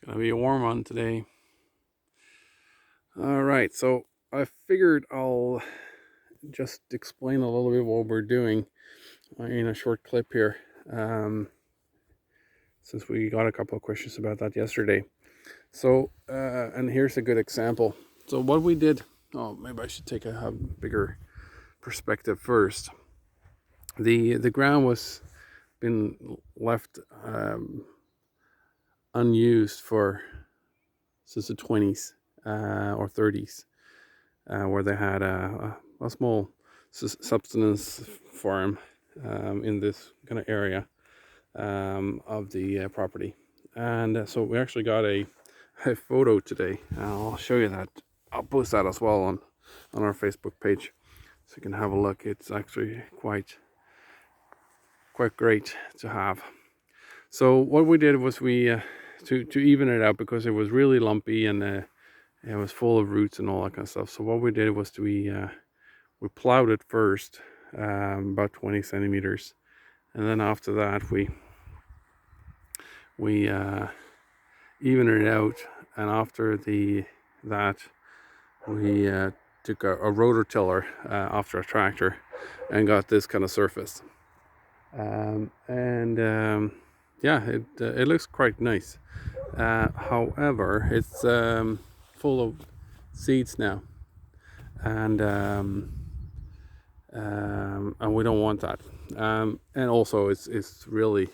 Gonna be a warm one today. All right, so I figured I'll just explain a little bit what we're doing in a short clip here, since we got a couple of questions about that yesterday. So, and here's a good example. So what we did. Oh, maybe I should take a bigger perspective first. The ground was been left unused for since the 20s or 30s. Where they had a small subsistence farm in this kind of area of the property. And so we actually got a photo today. I'll show you that. I'll post that as well on our Facebook page, so you can have a look. It's actually quite great to have. So what we did was we to even it out, because it was really lumpy and it was full of roots and all that kind of stuff. So what we did was we plowed it first, about 20 centimeters, and then after that we evened it out. And after that we took a rotor tiller after a tractor and got this kind of surface. And yeah, it looks quite nice. However, it's full of seeds now, and we don't want that. And also, it's really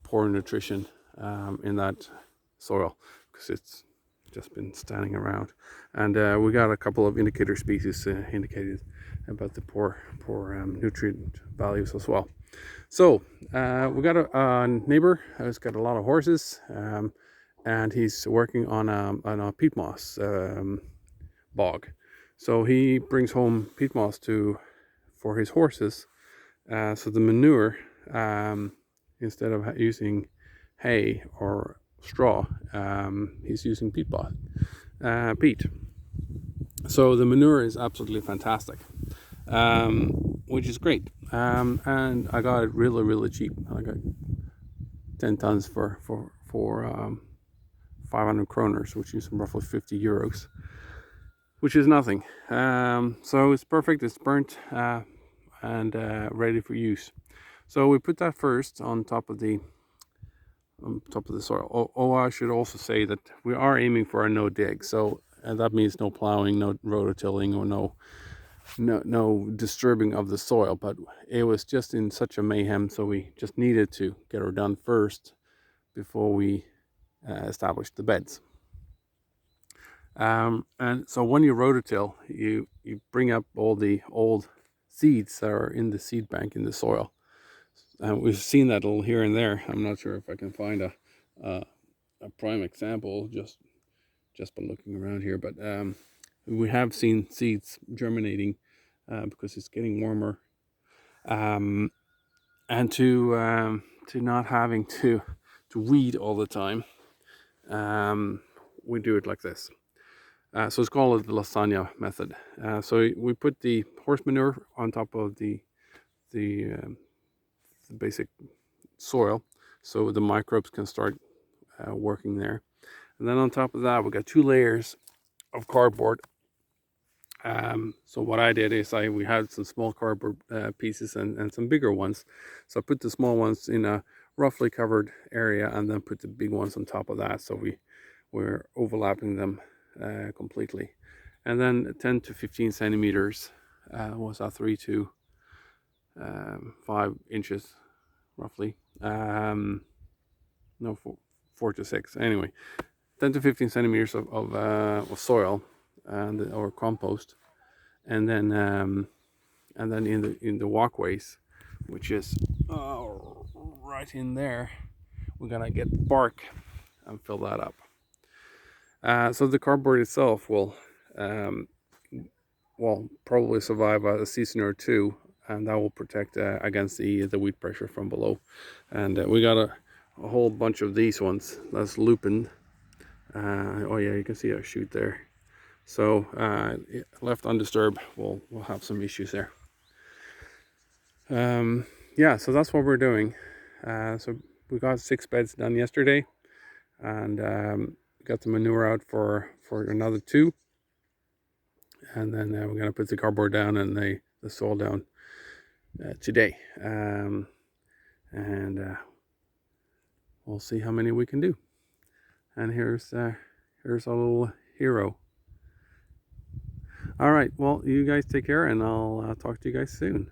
poor nutrition in that soil, because it's just been standing around. And we got a couple of indicator species indicated about the poor nutrient values as well. So we got a neighbor who's got a lot of horses, and he's working on a peat moss bog. So he brings home peat moss for his horses. So the manure, instead of using hay or straw, he's using peat. So the manure is absolutely fantastic, which is great. And I got it really cheap. I got 10 tons for 500 kroners, which is roughly 50 euros, which is nothing. So it's perfect. It's burnt and ready for use. So we put that first on top of the soil. I should also say that we are aiming for a no dig. So that means no plowing, no rototilling, or no disturbing of the soil. But it was just in such a mayhem, so we just needed to get her done first before we established the beds. And so when you rototill, you bring up all the old seeds that are in the seed bank in the soil. And we've seen that all here and there. I'm not sure if I can find a prime example just by looking around here, but we have seen seeds germinating because it's getting warmer, and to not having to weed all the time. We do it like this. So it's called the lasagna method. So we put the horse manure on top of the basic soil, so the microbes can start working there. And then on top of that, we got 2 layers of cardboard. So what I did is we had some small cardboard pieces and some bigger ones. So I put the small ones in a roughly covered area, and then put the big ones on top of that. So we're overlapping them completely. And then 10 to 15 centimeters was that 3 to 5 inches roughly. No, 4 to 6. Anyway, 10 to 15 centimeters of soil or compost, and then in the walkways, which is right in there, we're gonna get bark and fill that up. So the cardboard itself will probably survive a season or two, and that will protect against the wind pressure from below. And we got a whole bunch of these ones. That's lupin. Oh yeah, you can see a shoot there. So left undisturbed, we'll have some issues there. Yeah, so that's what we're doing. So we got 6 beds done yesterday, and got the manure out for another 2, and then we're gonna put the cardboard down and the soil down today, and we'll see how many we can do. And here's our little hero. All right, well, you guys take care, and I'll talk to you guys soon.